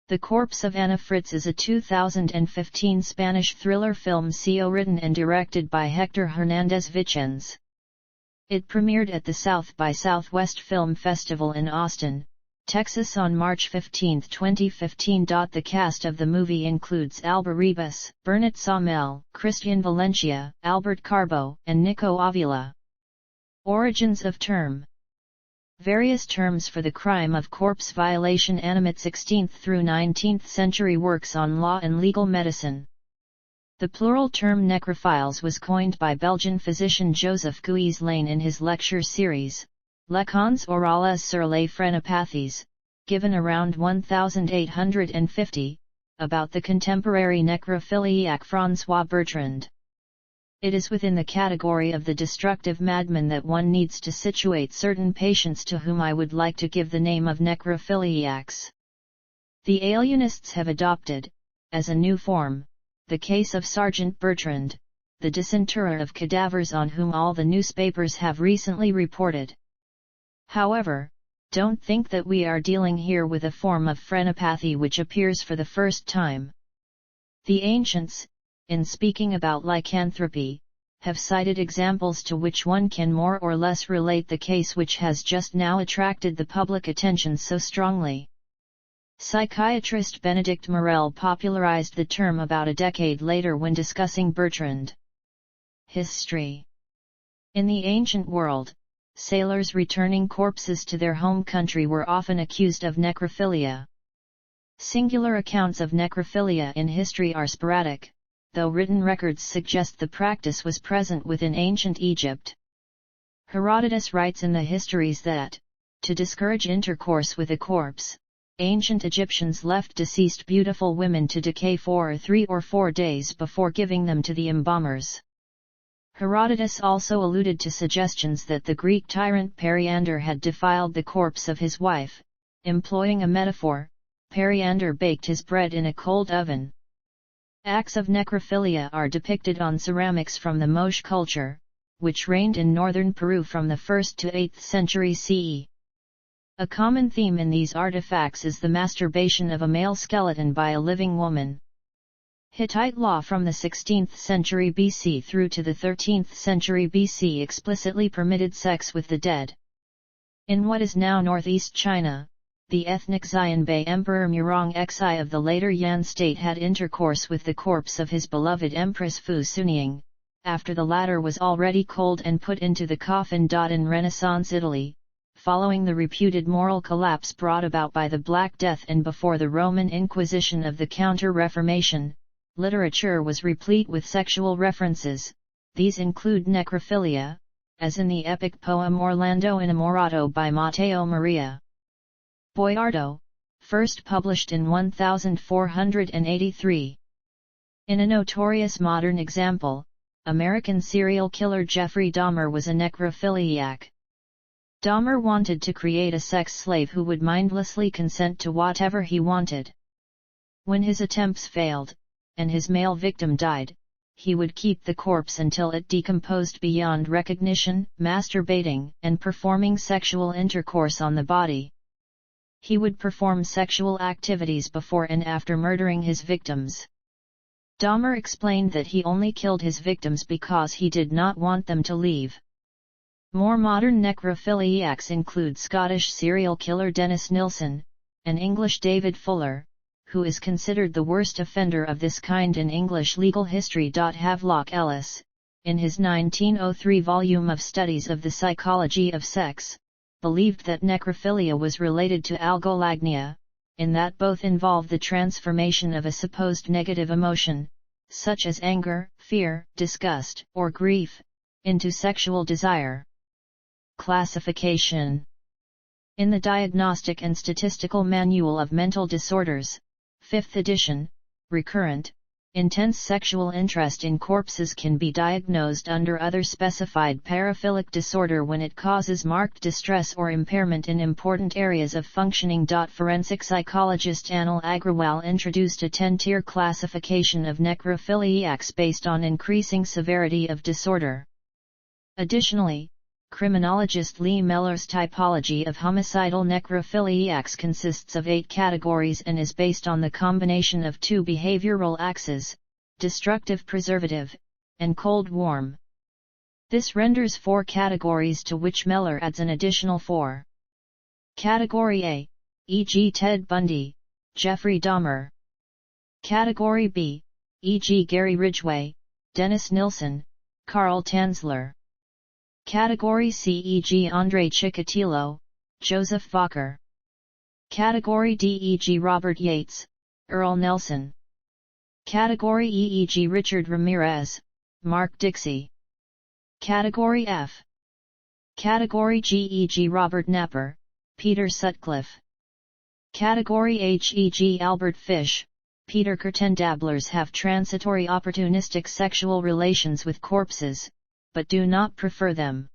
The Corpse of Anna Fritz is a 2015 Spanish thriller film written and directed by Hèctor Hernández Vicens. It premiered at the South by Southwest Film Festival in Austin, Texas on March 15, 2015. The cast of the movie includes Alba Ribas, Bernat Somel, Christian Valencia, Albert Carbo, and Nico Avila. Origins of term. Various terms for the crime of corpse violation animate 16th through 19th century works on law and legal medicine. The plural term necrophiles was coined by Belgian physician Joseph Gouys-Lane in his lecture series, Leçons orales sur les phrenopathies, given around 1850, about the contemporary necrophiliac François Bertrand. It is within the category of the destructive madman that one needs to situate certain patients to whom I would like to give the name of necrophiliacs. The alienists have adopted, as a new form, the case of Sergeant Bertrand, the disinterrer of cadavers on whom all the newspapers have recently reported. However, don't think that we are dealing here with a form of phrenopathy which appears for the first time. The ancients, in speaking about lycanthropy, have cited examples to which one can more or less relate the case which has just now attracted the public attention so strongly. Psychiatrist Benedict Morel popularized the term about a decade later when discussing Bertrand. History. In the ancient world, sailors returning corpses to their home country were often accused of necrophilia. Singular accounts of necrophilia in history are sporadic, though written records suggest the practice was present within ancient Egypt. Herodotus writes in the histories that, to discourage intercourse with a corpse, ancient Egyptians left deceased beautiful women to decay for 3 or 4 days before giving them to the embalmers. Herodotus also alluded to suggestions that the Greek tyrant Periander had defiled the corpse of his wife. Employing a metaphor, Periander baked his bread in a cold oven. Acts of necrophilia are depicted on ceramics from the Moche culture, which reigned in northern Peru from the 1st to 8th century CE. A common theme in these artifacts is the masturbation of a male skeleton by a living woman. Hittite law from the 16th century BC through to the 13th century BC explicitly permitted sex with the dead. In what is now northeast China, the ethnic Xianbei Emperor Murong Xi of the later Yan state had intercourse with the corpse of his beloved Empress Fu Sunying, after the latter was already cold and put into the coffin. In Renaissance Italy, following the reputed moral collapse brought about by the Black Death and before the Roman Inquisition of the Counter-Reformation, literature was replete with sexual references. These include necrophilia, as in the epic poem Orlando Innamorato by Matteo Maria Boiardo, first published in 1483. In a notorious modern example, American serial killer Jeffrey Dahmer was a necrophiliac. Dahmer wanted to create a sex slave who would mindlessly consent to whatever he wanted. When his attempts failed, and his male victim died, he would keep the corpse until it decomposed beyond recognition, masturbating and performing sexual intercourse on the body. He would perform sexual activities before and after murdering his victims. Dahmer explained that he only killed his victims because he did not want them to leave. More modern necrophiliacs include Scottish serial killer Dennis Nilsen, and English David Fuller, who is considered the worst offender of this kind in English legal history. Havelock Ellis, in his 1903 volume of Studies of the Psychology of Sex, believed that necrophilia was related to algolagnia, in that both involve the transformation of a supposed negative emotion, such as anger, fear, disgust, or grief, into sexual desire. Classification. In the Diagnostic and Statistical Manual of Mental Disorders, 5th edition, recurrent, intense sexual interest in corpses can be diagnosed under other specified paraphilic disorder when it causes marked distress or impairment in important areas of functioning. Forensic psychologist Anil Agrawal introduced a 10-tier classification of necrophiliacs based on increasing severity of disorder. Additionally, Criminologist Lee Meller's typology of homicidal necrophiliacs consists of 8 categories and is based on the combination of 2 behavioral axes, destructive preservative, and cold-warm. This renders 4 categories to which Meller adds an additional 4. Category A, e.g. Ted Bundy, Jeffrey Dahmer. Category B, e.g. Gary Ridgway, Dennis Nilsson, Carl Tanzler. Category C, e.g. Andre Chikatilo, Joseph Fokker. Category D, e.g. Robert Yates, Earl Nelson. Category E, e.g. Richard Ramirez, Mark Dixie. Category F. Category G, e.g. Robert Napper, Peter Sutcliffe. Category H, e.g. Albert Fish, Peter Curtin. Dabblers have transitory opportunistic sexual relations with corpses, but do not prefer them.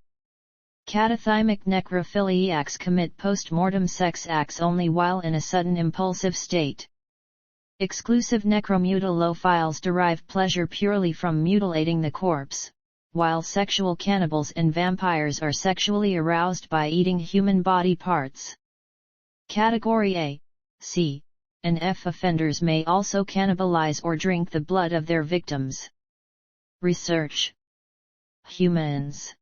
Catathymic necrophiliacs commit post-mortem sex acts only while in a sudden impulsive state. Exclusive necromutilophiles derive pleasure purely from mutilating the corpse, while sexual cannibals and vampires are sexually aroused by eating human body parts. Category A, C, and F offenders may also cannibalize or drink the blood of their victims. Research. Humans.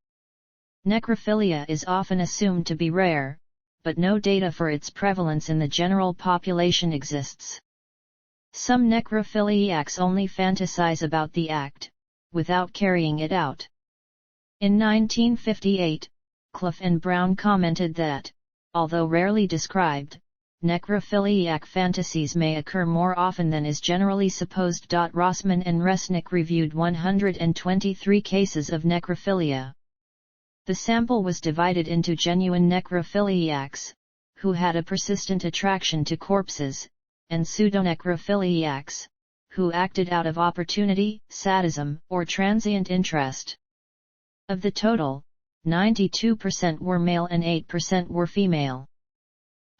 Necrophilia is often assumed to be rare, but no data for its prevalence in the general population exists. Some necrophiliacs only fantasize about the act, without carrying it out. In 1958, Clough and Brown commented that, although rarely described, necrophiliac fantasies may occur more often than is generally supposed. Rossman and Resnick reviewed 123 cases of necrophilia. The sample was divided into genuine necrophiliacs, who had a persistent attraction to corpses, and pseudonecrophiliacs, who acted out of opportunity, sadism, or transient interest. Of the total, 92% were male and 8% were female.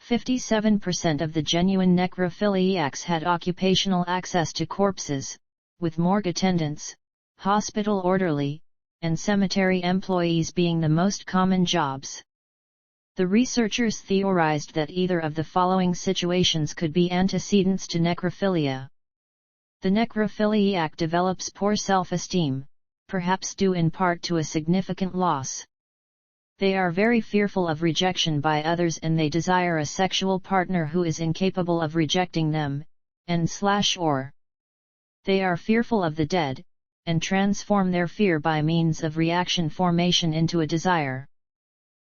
57% of the genuine necrophiliacs had occupational access to corpses, with morgue attendants, hospital orderly, and cemetery employees being the most common jobs. The researchers theorized that either of the following situations could be antecedents to necrophilia. The necrophiliac develops poor self-esteem, perhaps due in part to a significant loss. They are very fearful of rejection by others and they desire a sexual partner who is incapable of rejecting them, and/or they are fearful of the dead, and transform their fear by means of reaction formation into a desire.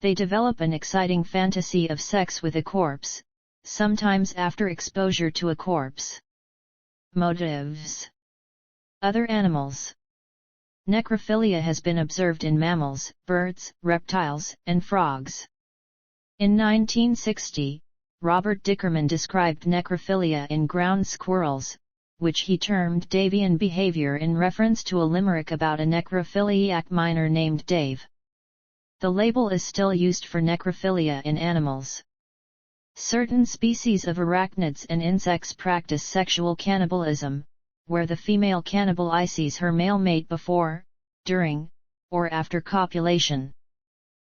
They develop an exciting fantasy of sex with a corpse, sometimes after exposure to a corpse. Motives. Other animals. Necrophilia has been observed in mammals, birds, reptiles, and frogs. In 1960, Robert Dickerman described necrophilia in ground squirrels, which he termed Davian behavior in reference to a limerick about a necrophiliac miner named Dave. The label is still used for necrophilia in animals. Certain species of arachnids and insects practice sexual cannibalism, where the female cannibalizes her male mate before, during, or after copulation.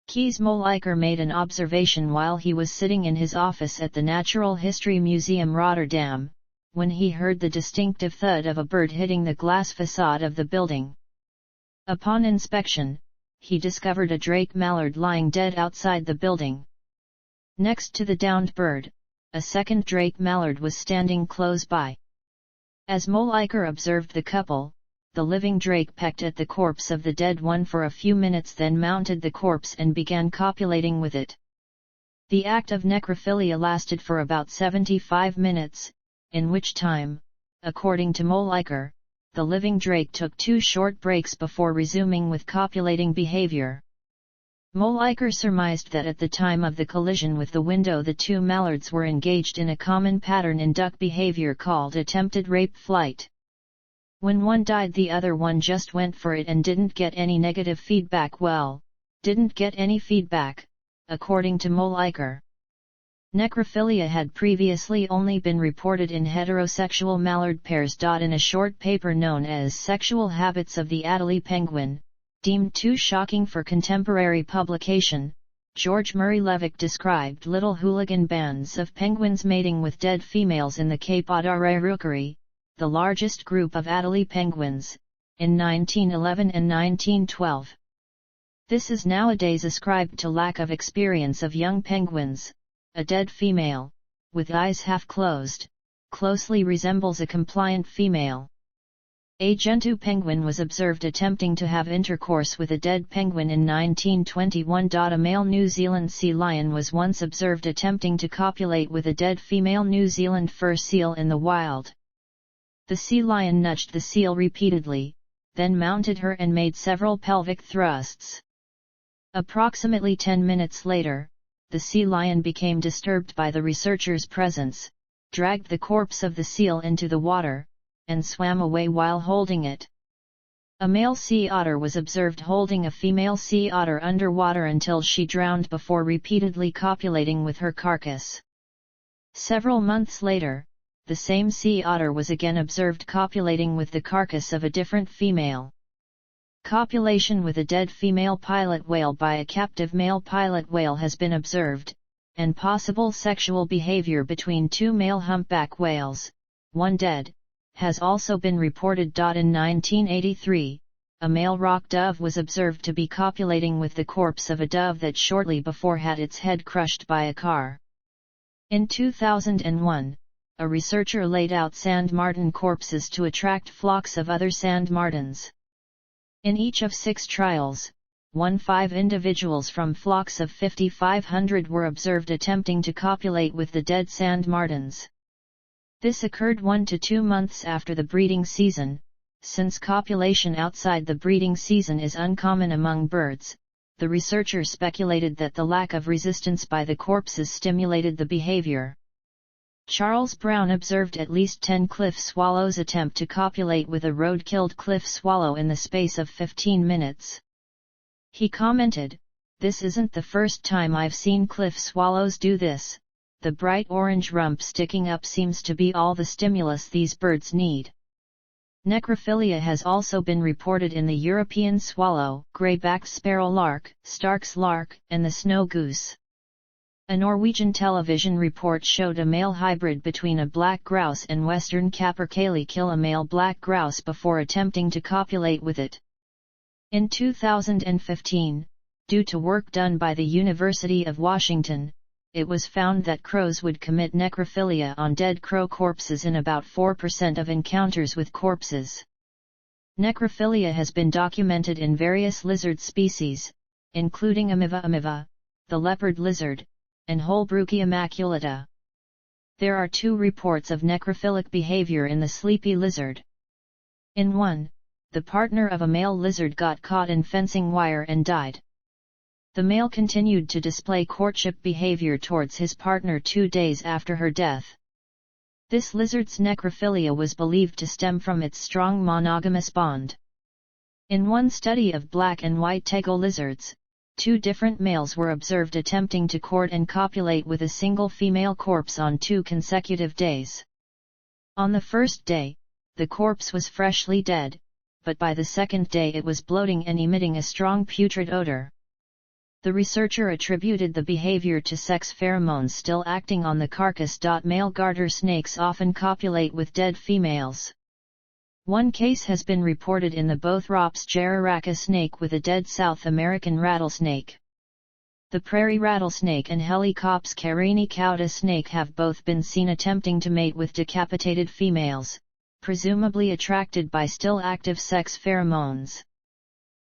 Kees Moliker made an observation while he was sitting in his office at the Natural History Museum Rotterdam, when he heard the distinctive thud of a bird hitting the glass facade of the building. Upon inspection, he discovered a drake mallard lying dead outside the building. Next to the downed bird, a second drake mallard was standing close by. As Moliker observed the couple, the living drake pecked at the corpse of the dead one for a few minutes, then mounted the corpse and began copulating with it. The act of necrophilia lasted for about 75 minutes, in which time, according to Moliker, the living drake took 2 short breaks before resuming with copulating behavior. Moliker surmised that at the time of the collision with the window the 2 mallards were engaged in a common pattern in duck behavior called attempted rape flight. When one died, the other one just went for it and didn't get any negative feedback. Didn't get any feedback, according to Moliker. Necrophilia had previously only been reported in heterosexual mallard pairs. In a short paper known as Sexual Habits of the Adelie Penguin, Deemed too shocking for contemporary publication, George Murray Levick described little hooligan bands of penguins mating with dead females in the Cape Adare rookery, the largest group of Adelie penguins, in 1911 and 1912. This is nowadays ascribed to lack of experience of young penguins. A dead female, with eyes half closed, closely resembles a compliant female. A Gentoo penguin was observed attempting to have intercourse with a dead penguin in 1921. A male New Zealand sea lion was once observed attempting to copulate with a dead female New Zealand fur seal in the wild. The sea lion nudged the seal repeatedly, then mounted her and made several pelvic thrusts. Approximately 10 minutes later, the sea lion became disturbed by the researcher's presence, dragged the corpse of the seal into the water, and swam away while holding it. A male sea otter was observed holding a female sea otter underwater until she drowned before repeatedly copulating with her carcass. Several months later, the same sea otter was again observed copulating with the carcass of a different female. Copulation with a dead female pilot whale by a captive male pilot whale has been observed, and possible sexual behavior between two male humpback whales, one dead, has also been reported. In 1983, a male rock dove was observed to be copulating with the corpse of a dove that shortly before had its head crushed by a car. In 2001, a researcher laid out sand martin corpses to attract flocks of other sand martins. In each of 6 trials, 5 individuals from flocks of 5,500 were observed attempting to copulate with the dead sand martins. This occurred 1 to 2 months after the breeding season. Since copulation outside the breeding season is uncommon among birds, the researcher speculated that the lack of resistance by the corpses stimulated the behavior. Charles Brown observed at least 10 cliff swallows attempt to copulate with a road-killed cliff swallow in the space of 15 minutes. He commented, "This isn't the first time I've seen cliff swallows do this. The bright orange rump sticking up seems to be all the stimulus these birds need." Necrophilia has also been reported in the European swallow, grey-backed sparrow lark, Stark's lark, and the snow goose. A Norwegian television report showed a male hybrid between a black grouse and western capercaillie kill a male black grouse before attempting to copulate with it. In 2015, due to work done by the University of Washington, it was found that crows would commit necrophilia on dead crow corpses in about 4% of encounters with corpses. Necrophilia has been documented in various lizard species, including Amiva, the leopard lizard, and Holbrookia maculata. There are 2 reports of necrophilic behavior in the sleepy lizard. In one, the partner of a male lizard got caught in fencing wire and died. The male continued to display courtship behavior towards his partner 2 days after her death. This lizard's necrophilia was believed to stem from its strong monogamous bond. In one study of black and white tego lizards, 2 different males were observed attempting to court and copulate with a single female corpse on 2 consecutive days. On the first day, the corpse was freshly dead, but by the second day it was bloating and emitting a strong putrid odor. The researcher attributed the behavior to sex pheromones still acting on the carcass. Male garter snakes often copulate with dead females. One case has been reported in the Bothrops jararaca snake with a dead South American rattlesnake. The prairie rattlesnake and Helicops carini cauda snake have both been seen attempting to mate with decapitated females, presumably attracted by still active sex pheromones.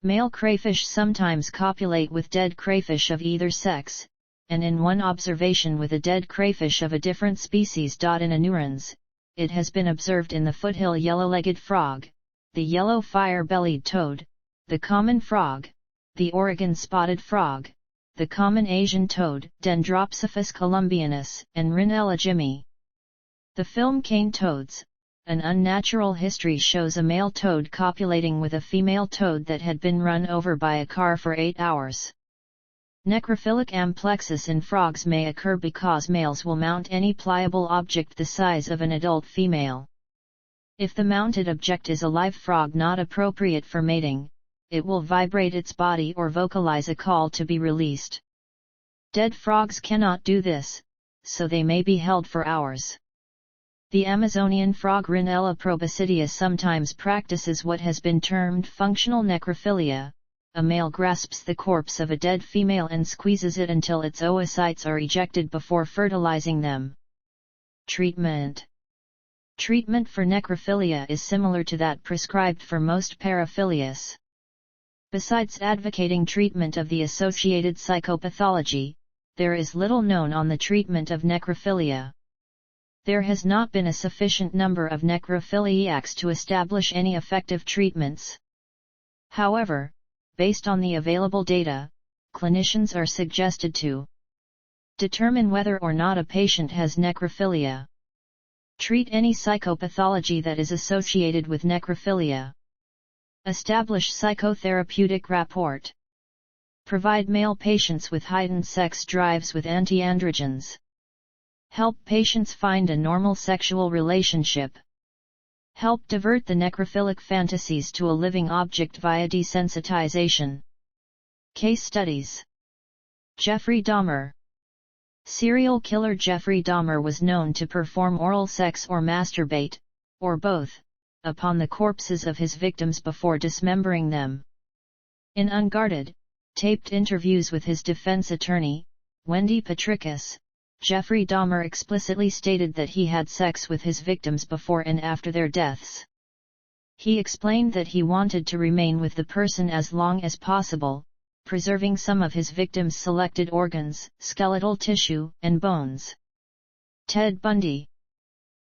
Male crayfish sometimes copulate with dead crayfish of either sex, and in one observation with a dead crayfish of a different species. In anurans, it has been observed in the foothill yellow-legged frog, the yellow fire-bellied toad, the common frog, the Oregon spotted frog, the common Asian toad, Dendropsophis columbianus, and Rhinella jimmy. The film Cane Toads, An Unnatural History shows a male toad copulating with a female toad that had been run over by a car for 8 hours. Necrophilic amplexus in frogs may occur because males will mount any pliable object the size of an adult female. If the mounted object is a live frog not appropriate for mating, it will vibrate its body or vocalize a call to be released. Dead frogs cannot do this, so they may be held for hours. The Amazonian frog Rhinella proboscidea sometimes practices what has been termed functional necrophilia. A male grasps the corpse of a dead female and squeezes it until its oocytes are ejected before fertilizing them. Treatment. Treatment for necrophilia is similar to that prescribed for most paraphilias. Besides advocating treatment of the associated psychopathology, there is little known on the treatment of necrophilia. There has not been a sufficient number of necrophiliacs to establish any effective treatments. However, based on the available data, clinicians are suggested to determine whether or not a patient has necrophilia. Treat any psychopathology that is associated with necrophilia. Establish psychotherapeutic rapport. Provide male patients with heightened sex drives with anti-androgens. Help patients find a normal sexual relationship. Help divert the necrophilic fantasies to a living object via desensitization. Case studies. Jeffrey Dahmer. Serial killer Jeffrey Dahmer was known to perform oral sex or masturbate, or both, upon the corpses of his victims before dismembering them. In unguarded, taped interviews with his defense attorney, Wendy Patricus, Jeffrey Dahmer explicitly stated that he had sex with his victims before and after their deaths. He explained that he wanted to remain with the person as long as possible, preserving some of his victims' selected organs, skeletal tissue, and bones. Ted Bundy.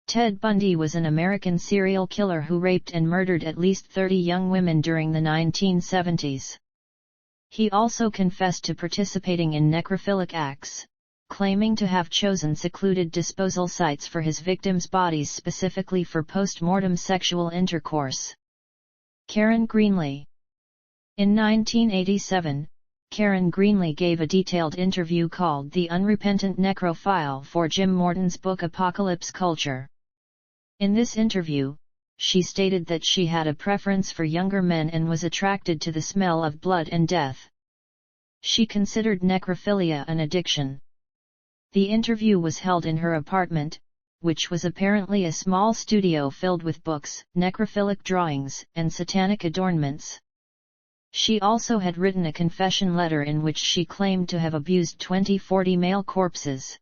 Ted Bundy was an American serial killer who raped and murdered at least 30 young women during the 1970s. He also confessed to participating in necrophilic acts, claiming to have chosen secluded disposal sites for his victims' bodies specifically for post-mortem sexual intercourse. Karen Greenlee. In 1987, Karen Greenlee gave a detailed interview called The Unrepentant Necrophile for Jim Morton's book Apocalypse Culture. In this interview, she stated that she had a preference for younger men and was attracted to the smell of blood and death. She considered necrophilia an addiction. The interview was held in her apartment, which was apparently a small studio filled with books, necrophilic drawings, and satanic adornments. She also had written a confession letter in which she claimed to have abused 40 male corpses.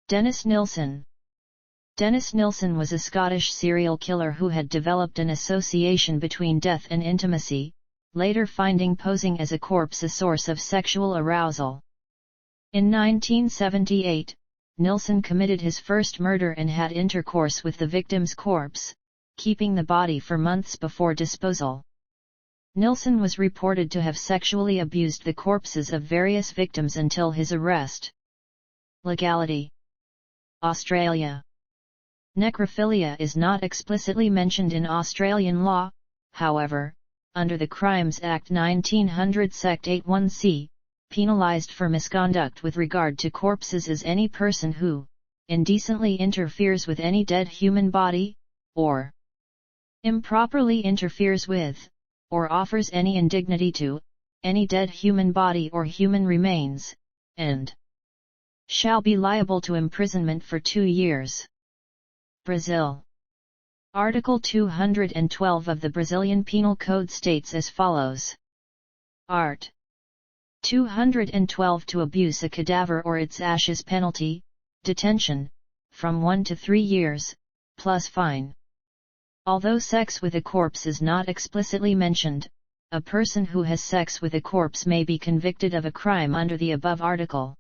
Dennis Nilsen. Dennis Nilsen was a Scottish serial killer who had developed an association between death and intimacy, later finding posing as a corpse a source of sexual arousal. In 1978, Nilsen committed his first murder and had intercourse with the victim's corpse, keeping the body for months before disposal. Nilsen was reported to have sexually abused the corpses of various victims until his arrest. Legality. Australia. Necrophilia is not explicitly mentioned in Australian law, however, under the Crimes Act 1900 Sect 81C, penalised for misconduct with regard to corpses is any person who indecently interferes with any dead human body, or improperly interferes with, or offers any indignity to, any dead human body or human remains, and shall be liable to imprisonment for 2 years. Brazil. Article 212 of the Brazilian Penal Code states as follows. Art. 212 To abuse a cadaver or its ashes penalty, detention, from 1 to 3 years, plus fine. Although sex with a corpse is not explicitly mentioned, a person who has sex with a corpse may be convicted of a crime under the above article.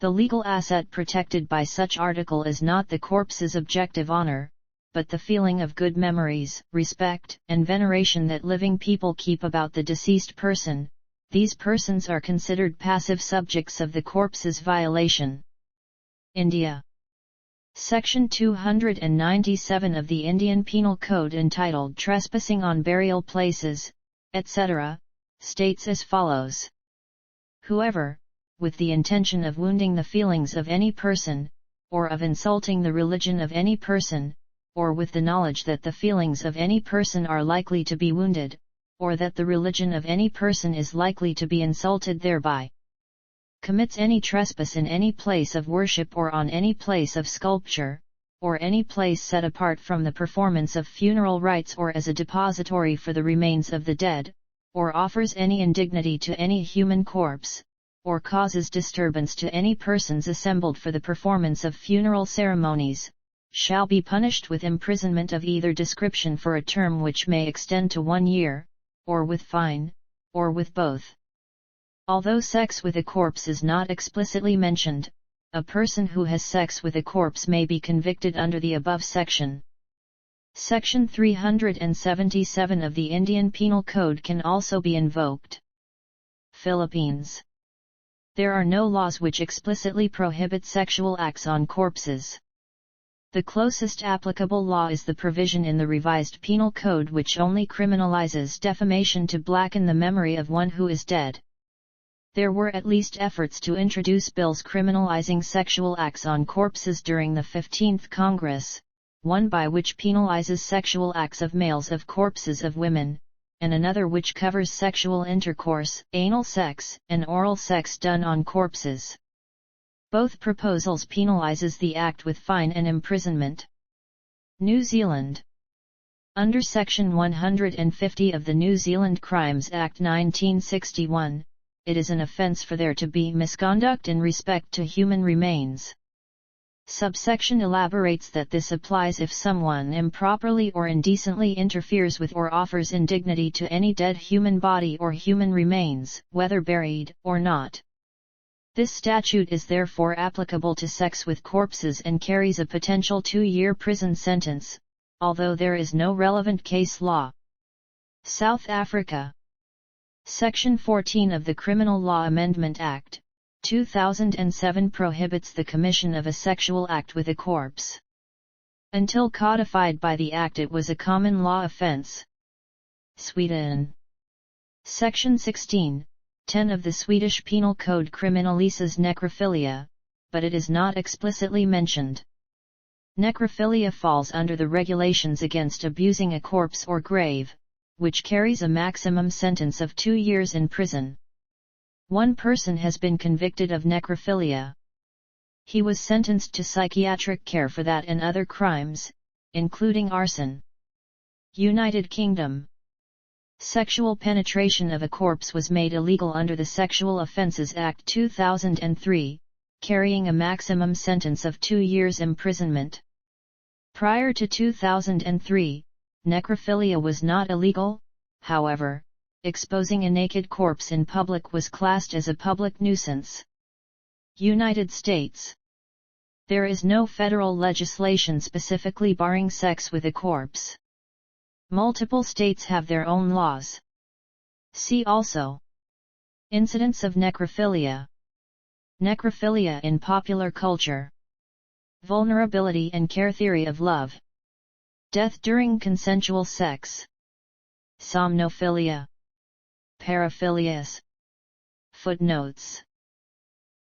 The legal asset protected by such article is not the corpse's objective honor, but the feeling of good memories, respect, and veneration that living people keep about the deceased person. These persons are considered passive subjects of the corpse's violation. India. Section 297 of the Indian Penal Code entitled Trespassing on Burial Places, etc., states as follows. Whoever, with the intention of wounding the feelings of any person, or of insulting the religion of any person, or with the knowledge that the feelings of any person are likely to be wounded, or that the religion of any person is likely to be insulted thereby. Commits any trespass in any place of worship or on any place of sculpture, or any place set apart from the performance of funeral rites or as a depository for the remains of the dead, or offers any indignity to any human corpse, or causes disturbance to any persons assembled for the performance of funeral ceremonies, shall be punished with imprisonment of either description for a term which may extend to 1 year, or with fine, or with both. Although sex with a corpse is not explicitly mentioned, a person who has sex with a corpse may be convicted under the above section. Section 377 of the Indian Penal Code can also be invoked. Philippines. There are no laws which explicitly prohibit sexual acts on corpses. The closest applicable law is the provision in the revised Penal Code which only criminalizes defamation to blacken the memory of one who is dead. There were at least efforts to introduce bills criminalizing sexual acts on corpses during the 15th Congress, one by which penalizes sexual acts of males of corpses of women, and another which covers sexual intercourse, anal sex, and oral sex done on corpses. Both proposals penalizes the act with fine and imprisonment. New Zealand. Under Section 150 of the New Zealand Crimes Act 1961, it is an offence for there to be misconduct in respect to human remains. Subsection elaborates that this applies if someone improperly or indecently interferes with or offers indignity to any dead human body or human remains, whether buried or not. This statute is therefore applicable to sex with corpses and carries a potential 2-year prison sentence, although there is no relevant case law. South Africa. Section 14 of the Criminal Law Amendment Act, 2007 prohibits the commission of a sexual act with a corpse. Until codified by the Act it was a common law offence. Sweden. Section 16:10 of the Swedish Penal Code criminalizes necrophilia, but it is not explicitly mentioned. Necrophilia falls under the regulations against abusing a corpse or grave, which carries a maximum sentence of 2 years in prison. One person has been convicted of necrophilia. He was sentenced to psychiatric care for that and other crimes, including arson. United Kingdom. Sexual penetration of a corpse was made illegal under the Sexual Offences Act 2003, carrying a maximum sentence of 2 years imprisonment. Prior to 2003, necrophilia was not illegal, however, exposing a naked corpse in public was classed as a public nuisance. United States. There is no federal legislation specifically barring sex with a corpse. Multiple states have their own laws. See also: Incidents of necrophilia. Necrophilia in popular culture. Vulnerability and care theory of love. Death during consensual sex. Somnophilia. Paraphilias. Footnotes.